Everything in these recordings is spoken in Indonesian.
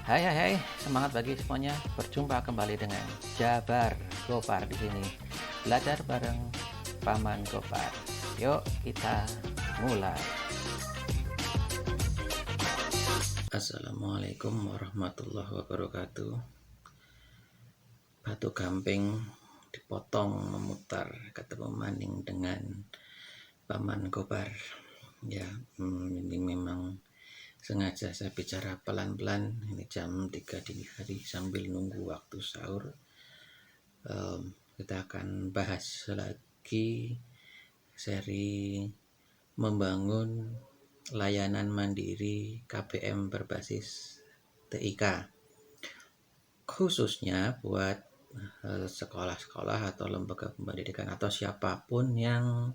Hai, semangat bagi semuanya. Berjumpa kembali dengan Jabar Gopar di sini. Belajar bareng Paman Gopar. Yuk kita mulai. Assalamualaikum warahmatullahi wabarakatuh. Batu gamping dipotong memutar, ketemu maning dengan Paman Gopar. Ya, ini memang sengaja saya bicara pelan-pelan. Ini jam 3 dini hari sambil nunggu waktu sahur. Kita akan bahas lagi seri membangun layanan mandiri KBM berbasis TIK, khususnya buat sekolah-sekolah atau lembaga pendidikan atau siapapun yang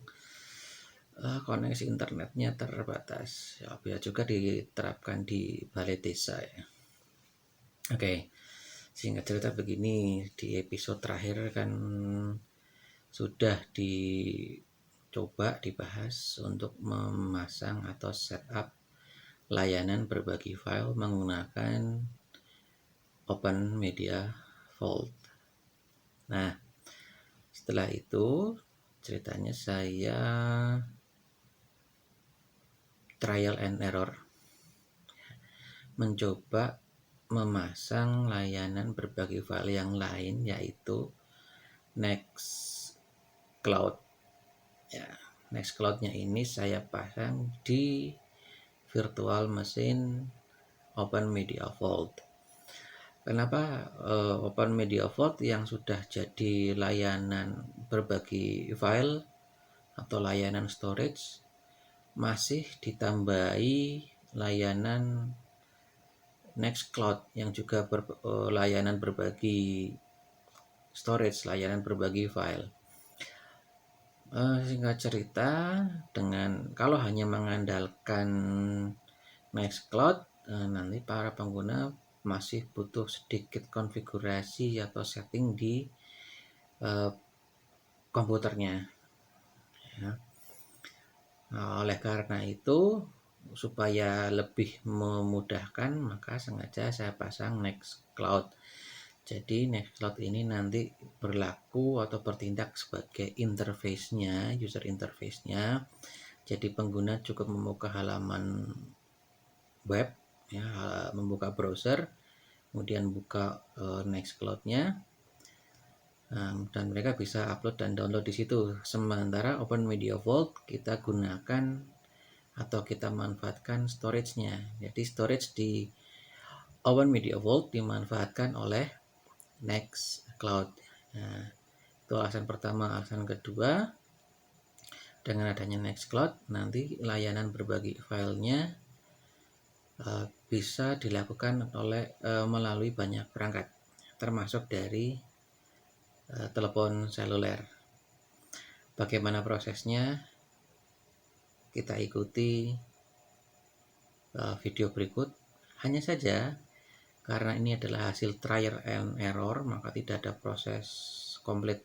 koneksi internetnya terbatas. Ya, bisa juga diterapkan di balai desa ya. Oke, singkat cerita begini, di episode terakhir kan sudah dicoba dibahas untuk memasang atau setup layanan berbagi file menggunakan Open Media Vault. Nah, setelah itu ceritanya saya trial and error mencoba memasang layanan berbagi file yang lain, yaitu Nextcloud. Ya, Nextcloud-nya ini saya pasang di virtual machine Open Media Vault. Kenapa Open Media Vault yang sudah jadi layanan berbagi file atau layanan storage masih ditambahi layanan Nextcloud yang juga layanan berbagi storage, layanan berbagi file. Singkat cerita, kalau hanya mengandalkan Nextcloud, nanti para pengguna masih butuh sedikit konfigurasi atau setting di komputernya. Ya. Nah, oleh karena itu, supaya lebih memudahkan, maka sengaja saya pasang Nextcloud. Jadi Nextcloud ini nanti berlaku atau bertindak sebagai interface-nya, user interface-nya. Jadi pengguna cukup membuka halaman web, ya, membuka browser, kemudian buka Nextcloud-nya, dan mereka bisa upload dan download di situ. Sementara Open Media Vault kita gunakan atau kita manfaatkan storage-nya. Jadi storage di Open Media Vault dimanfaatkan oleh Nextcloud. Nah, itu alasan pertama. Alasan kedua, dengan adanya Nextcloud, nanti layanan berbagi filenya bisa dilakukan melalui banyak perangkat, termasuk dari telepon seluler. Bagaimana prosesnya? Kita ikuti video berikut. Hanya saja karena ini adalah hasil trial and error, maka tidak ada proses komplit.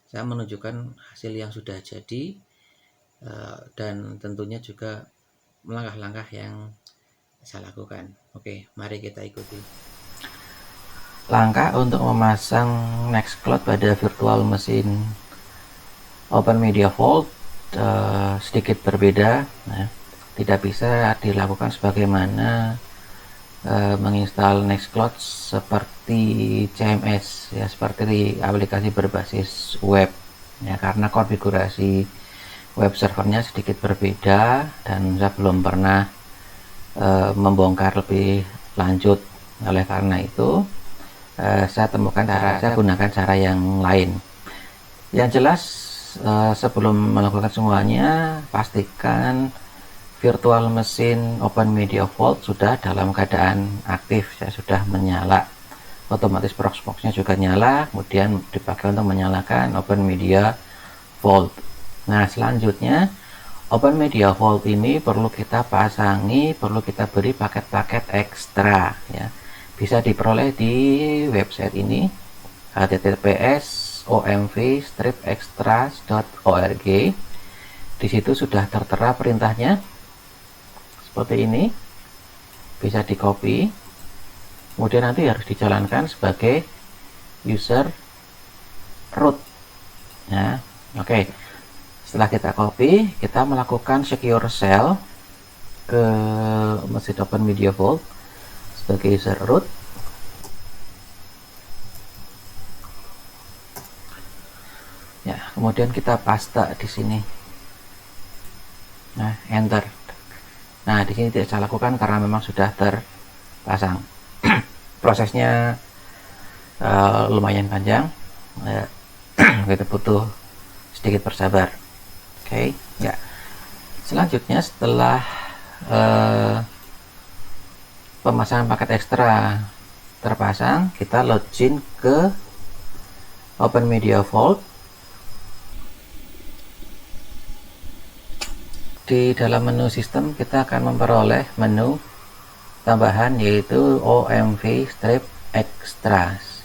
Saya menunjukkan hasil yang sudah jadi dan tentunya juga langkah-langkah yang saya lakukan. Oke, mari kita ikuti. Langkah untuk memasang Nextcloud pada virtual machine Open Media Vault sedikit berbeda. Tidak bisa dilakukan sebagaimana menginstal Nextcloud seperti CMS, ya, seperti aplikasi berbasis web, ya, karena konfigurasi web servernya sedikit berbeda dan saya belum pernah membongkar lebih lanjut. Oleh karena itu saya gunakan cara yang lain. Yang jelas, sebelum melakukan semuanya, pastikan virtual machine Open Media Vault sudah dalam keadaan aktif, ya, sudah menyala. Otomatis Proxmox-nya juga nyala, kemudian dipakai untuk menyalakan Open Media Vault. Nah, selanjutnya Open Media Vault ini perlu kita beri paket-paket ekstra, ya. Bisa diperoleh di website ini, https://omv-extras.org. Di situ sudah tertera perintahnya seperti ini, bisa di copy, kemudian nanti harus dijalankan sebagai user root ya. Oke, setelah kita copy, kita melakukan secure shell ke mesin Open Media Vault sebagai user root. Ya, kemudian kita paste di sini. Nah, enter. Nah, di sini tidak saya lakukan karena memang sudah terpasang. Prosesnya lumayan panjang. Kita butuh sedikit bersabar. Oke, ya. Selanjutnya setelah pemasangan paket ekstra terpasang, kita login ke Open Media Vault. Di dalam menu sistem kita akan memperoleh menu tambahan yaitu OMV Strip Extras.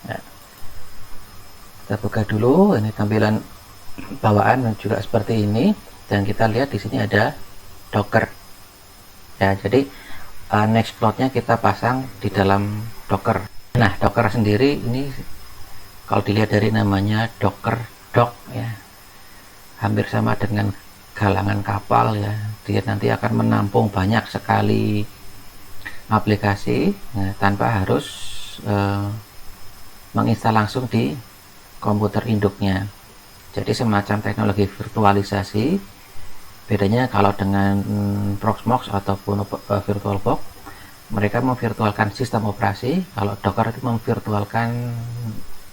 Ya. Kita buka dulu, ini tampilan bawaan juga seperti ini, dan kita lihat di sini ada Docker. Ya, jadi Nextcloud-nya kita pasang di dalam Docker. Nah, Docker sendiri ini kalau dilihat dari namanya Docker Dock ya, hampir sama dengan galangan kapal ya. Dia nanti akan menampung banyak sekali aplikasi ya, tanpa harus menginstal langsung di komputer induknya. Jadi semacam teknologi virtualisasi. Bedanya kalau dengan Proxmox ataupun VirtualBox, mereka memvirtualkan sistem operasi, kalau Docker itu memvirtualkan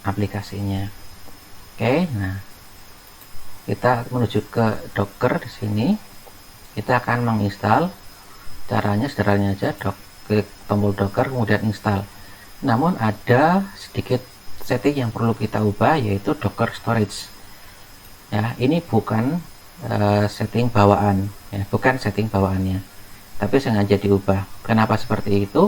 aplikasinya. Oke, nah kita menuju ke Docker. Di sini kita akan menginstal. Caranya sederhana aja, klik tombol Docker kemudian install. Namun ada sedikit setting yang perlu kita ubah, yaitu Docker Storage. Ya, ini bukan setting bawaan, ya, bukan setting bawaannya, tapi sengaja diubah. Kenapa seperti itu?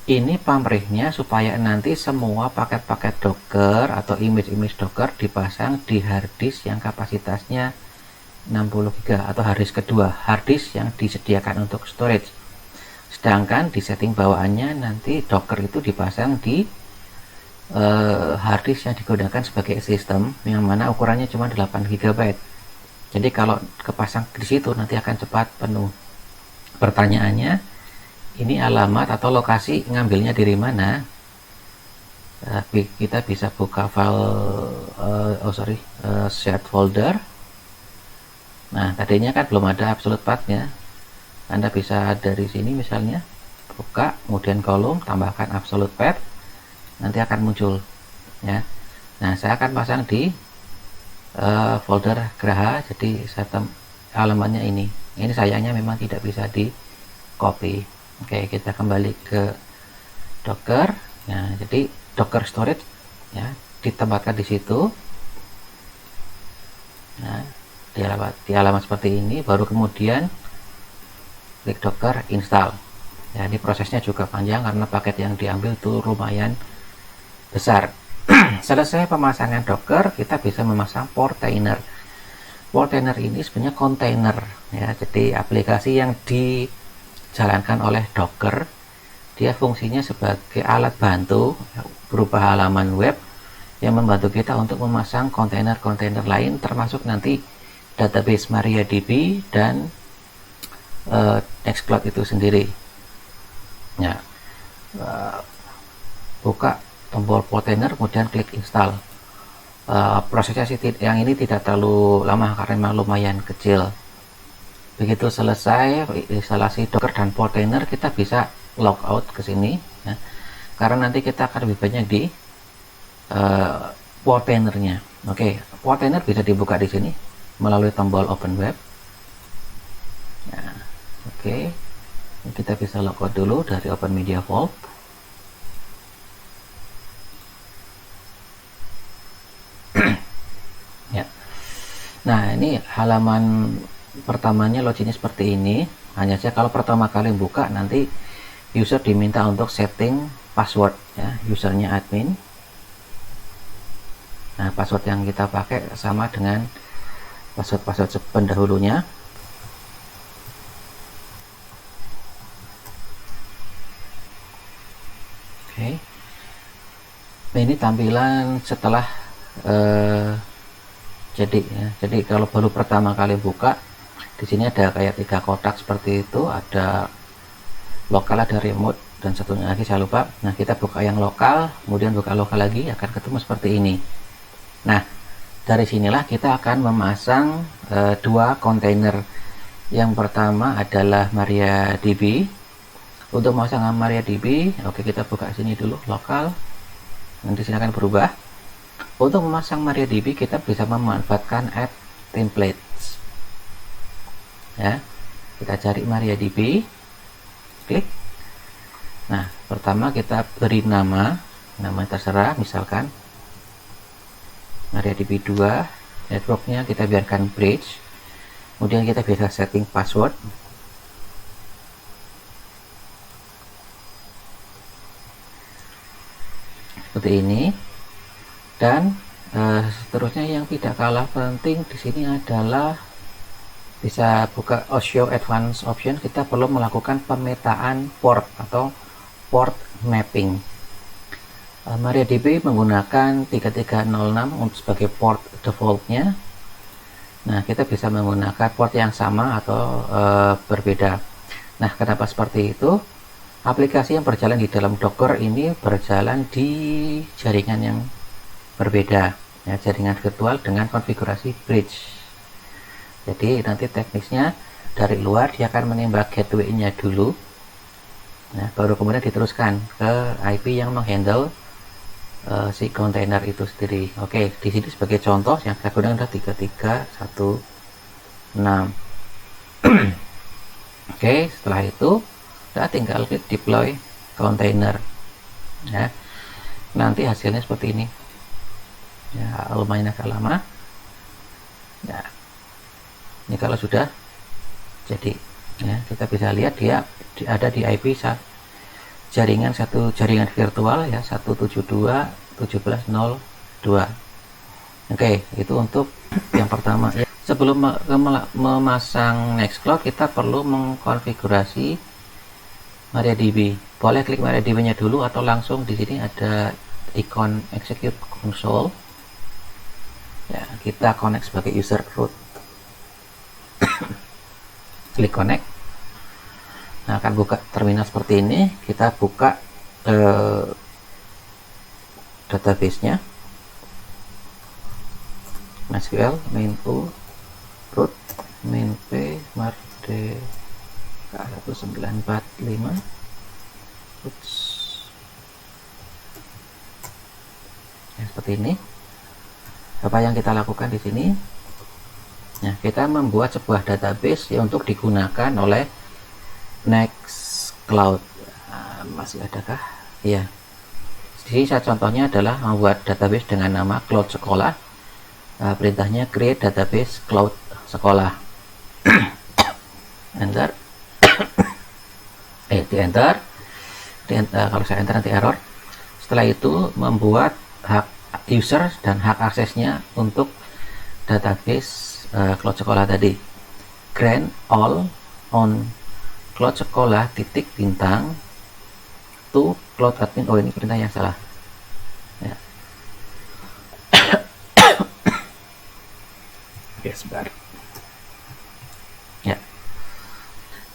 Ini pamrihnya supaya nanti semua paket-paket Docker atau image-image Docker dipasang di harddisk yang kapasitasnya 60 GB atau harddisk kedua, harddisk yang disediakan untuk storage. Sedangkan di setting bawaannya nanti Docker itu dipasang di harddisk yang digunakan sebagai sistem, yang mana ukurannya cuma 8 GB. Jadi kalau kepasang di situ nanti akan cepat penuh. Pertanyaannya, ini alamat atau lokasi ngambilnya dari mana? Kita bisa buka file shared folder. Nah, tadinya kan belum ada absolute path-nya. Anda bisa dari sini misalnya buka, kemudian kolom, tambahkan absolute path, nanti akan muncul ya. Nah, saya akan pasang di folder Graha, jadi alamatnya ini sayangnya memang tidak bisa di copy. Oke, kita kembali ke Docker. Nah, jadi Docker Storage ya ditempatkan di situ. Nah, di alamat seperti ini, baru kemudian klik Docker install. Ya, ini prosesnya juga panjang karena paket yang diambil tuh lumayan besar. Selesai pemasangan Docker, kita bisa memasang Portainer. Portainer ini sebenarnya kontainer ya, jadi aplikasi yang dijalankan oleh Docker. Dia fungsinya sebagai alat bantu berupa halaman web yang membantu kita untuk memasang kontainer-kontainer lain, termasuk nanti database MariaDB dan Nextcloud itu sendiri. Ya, buka tombol Portainer kemudian klik install. Prosesnya yang ini tidak terlalu lama karena memang lumayan kecil. Begitu selesai instalasi Docker dan Portainer, kita bisa logout ke sini ya, karena nanti kita akan lebih banyak di Portainernya. Oke, Portainer bisa dibuka di sini melalui tombol Open Web. Nah, oke, kita bisa logout dulu dari Open Media Vault. Ya. Nah, ini halaman pertamanya loginnya seperti ini. Hanya saja kalau pertama kali buka nanti user diminta untuk setting password ya, usernya admin. Nah, password yang kita pakai sama dengan password pendahulunya. Ini tampilan setelah jadi kalau baru pertama kali buka, di sini ada kayak 3 kotak seperti itu, ada lokal, ada remote, dan satunya lagi saya lupa. Nah, kita buka yang lokal, kemudian buka lokal lagi, akan ketemu seperti ini. Nah, dari sinilah kita akan memasang 2 kontainer. Yang pertama adalah MariaDB. Untuk memasang MariaDB, oke, kita buka sini dulu lokal. Nanti sini akan berubah. Untuk memasang MariaDB kita bisa memanfaatkan add templates. Ya, kita cari MariaDB, klik. Nah, pertama kita beri nama terserah, misalkan MariaDB 2, networknya kita biarkan bridge. Kemudian kita bisa setting password. Seperti ini. Dan seterusnya yang tidak kalah penting di sini adalah bisa buka show advanced option. Kita perlu melakukan pemetaan port atau port mapping. MariaDB menggunakan 3306 untuk sebagai port defaultnya. Nah, kita bisa menggunakan port yang sama atau berbeda. Nah, kenapa seperti itu? Aplikasi yang berjalan di dalam Docker ini berjalan di jaringan yang berbeda, ya, jaringan virtual dengan konfigurasi bridge. Jadi nanti teknisnya dari luar dia akan menembak gateway-nya dulu, nah, baru kemudian diteruskan ke IP yang menghandle si kontainer itu sendiri. Oke, di sini sebagai contoh yang saya gunakan adalah 3316. Oke, setelah itu kita tinggal klik deploy container, ya. Nanti hasilnya seperti ini, ya, lumayan agak lama, ya. Ini kalau sudah jadi, ya, kita bisa lihat dia ada di IP jaringan virtual, ya, 172.17.02. Oke, itu untuk yang pertama. Sebelum memasang Nextcloud, kita perlu mengkonfigurasi MariaDB. Boleh klik MariaDB-nya dulu atau langsung di sini ada ikon execute console. Ya, kita connect sebagai user root. Klik connect. Nah, akan buka terminal seperti ini. Kita buka database-nya. MySQL main u root main p mardeka 1945. Oops. Ya, seperti ini. Apa yang kita lakukan di sini? Nah, kita membuat sebuah database yang untuk digunakan oleh Nextcloud. Masih adakah? Iya. Di sini contohnya adalah membuat database dengan nama Cloud Sekolah. Perintahnya create database Cloud Sekolah. Enter. Di enter. Kalau saya enter nanti error. Setelah itu membuat hak user dan hak aksesnya untuk database Cloud Sekolah tadi. Grant all on Cloud Sekolah titik bintang to Cloud Admin. Oh, ini perintah yang salah, ya. Oke, sebentar, ya.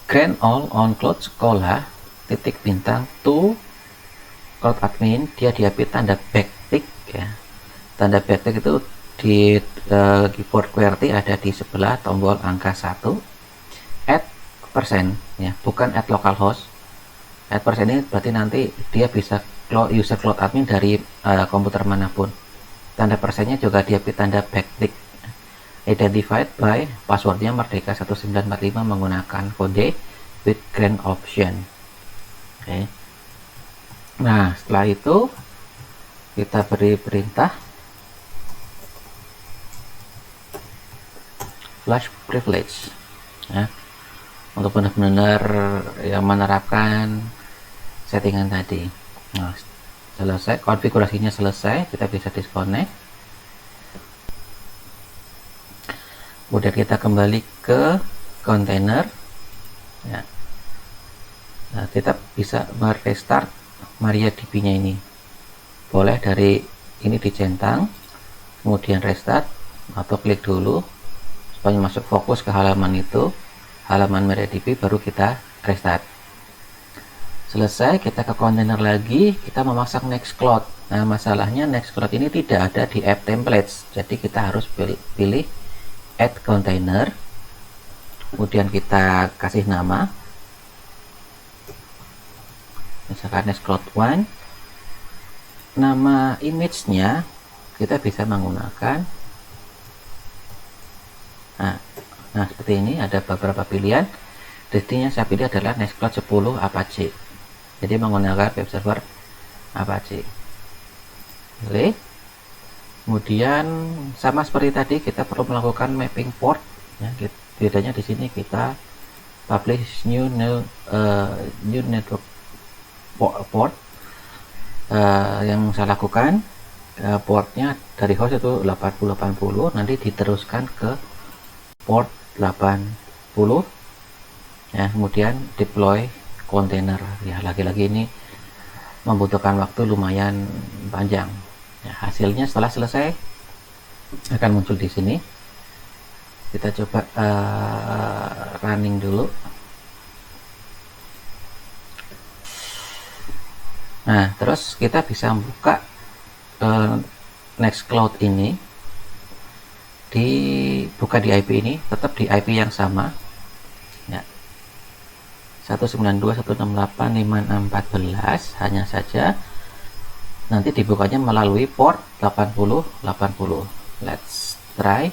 Grant all on Cloud Sekolah titik bintang to Cloud Admin. Dia diapit tanda backtick, ya. Tanda backtick itu di keyboard QWERTY ada di sebelah tombol angka 1. Add persen, ya, bukan add localhost. Add persen ini berarti nanti dia bisa user Cloud Admin dari komputer manapun. Tanda persennya juga diapit tanda backtick. Identified by passwordnya Merdeka 1945 menggunakan kode with grant option. Oke. Nah, setelah itu kita beri perintah flash privilege, ya, untuk benar-benar yang menerapkan settingan tadi. Nah, selesai, konfigurasinya selesai, kita bisa disconnect. Kemudian kita kembali ke kontainer, ya. Nah, kita bisa merestart MariaDB-nya ini. boleh dari ini dicentang, kemudian restart, atau klik dulu supaya masuk fokus ke halaman itu, halaman MariaDB, baru kita restart. Selesai, kita ke kontainer lagi, kita memasang Nextcloud. Nah, masalahnya Nextcloud ini tidak ada di app templates, jadi kita harus pilih add container, kemudian kita kasih nama, misalkan Nextcloud 1. Nama image-nya kita bisa menggunakan nah seperti ini, ada beberapa pilihan. Destinya saya pilih adalah Nextcloud 10 Apache, jadi menggunakan web server Apache. Oke, kemudian sama seperti tadi kita perlu melakukan mapping port ya. Bedanya di sini kita publish new network port. Yang saya lakukan, portnya dari host itu 8080, nanti diteruskan ke port 80 ya, kemudian deploy kontainer ya. Lagi-lagi ini membutuhkan waktu lumayan panjang ya. Hasilnya setelah selesai akan muncul di sini. Kita coba running dulu. Nah, terus kita bisa buka Nextcloud ini, dibuka di IP ini, tetap di IP yang sama ya, 192.168.56.14, hanya saja nanti dibukanya melalui port 8080. Let's try.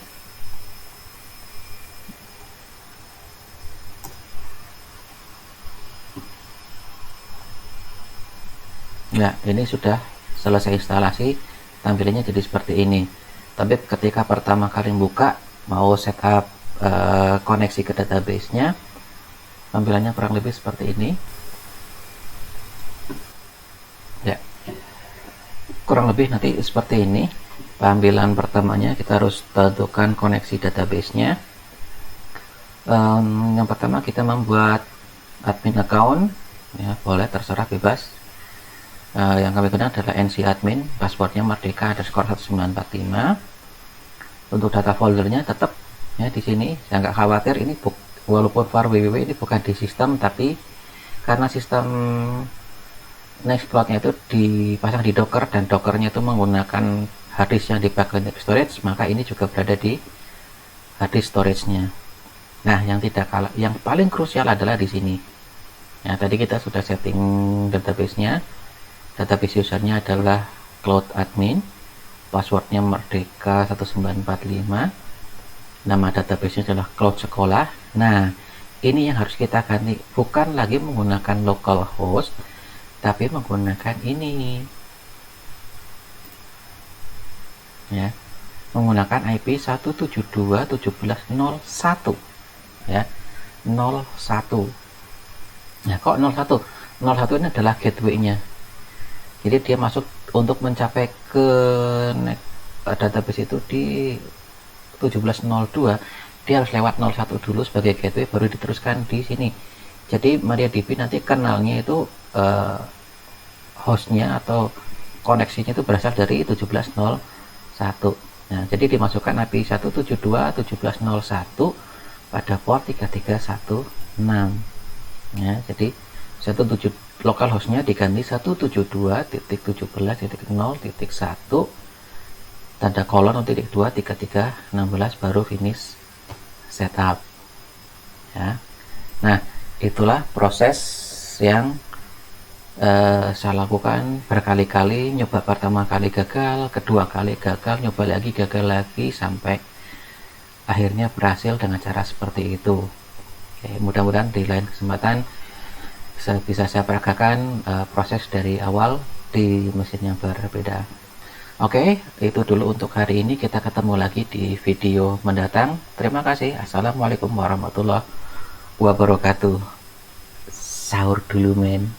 Ya, ini sudah selesai instalasi, tampilannya jadi seperti ini. Tapi ketika pertama kali buka, mau setup koneksi ke database-nya, tampilannya kurang lebih seperti ini. Ya, kurang lebih nanti seperti ini. Tampilan pertamanya kita harus tentukan koneksi database-nya. Yang pertama kita membuat admin account, ya boleh, terserah, bebas. Yang kami gunakan adalah NC admin, passwordnya merdeka_1945. Untuk data foldernya tetap ya di sini. Saya nggak khawatir, ini walaupun var www ini bukan di sistem, tapi karena sistem Nextcloud-nya itu dipasang di Docker dan Dockernya itu menggunakan harddisk yang dipakai untuk storage, maka ini juga berada di harddisk storage-nya. Nah, yang paling krusial adalah di sini. Nah, tadi kita sudah setting database-nya. Database usernya adalah cloud admin, passwordnya merdeka1945, nama database-nya adalah cloud sekolah. Nah, ini yang harus kita ganti, bukan lagi menggunakan localhost, tapi menggunakan ini ya, menggunakan IP 172.17.01 ya, 01. Nah, kok 01? 01 ini adalah gateway-nya. Jadi dia masuk untuk mencapai ke database itu di 1702, dia harus lewat 01 dulu sebagai gateway, baru diteruskan di sini. Jadi MariaDB nanti kenalnya itu hostnya atau koneksinya itu berasal dari 1701. Nah, jadi dimasukkan IP 172.17.01 pada port 3316 ya. Jadi 17 localhostnya diganti 172.17.0.1 tanda kolon .2 3316, baru finish setup ya. Nah, itulah proses yang saya lakukan berkali-kali. Nyoba pertama kali gagal, kedua kali gagal, nyoba lagi gagal lagi, sampai akhirnya berhasil dengan cara seperti itu. Oke, mudah-mudahan di lain kesempatan bisa saya peragakan proses dari awal di mesin yang berbeda. Oke, itu dulu untuk hari ini. Kita ketemu lagi di video mendatang. Terima kasih. Assalamualaikum warahmatullahi wabarakatuh. Sahur dulu, men.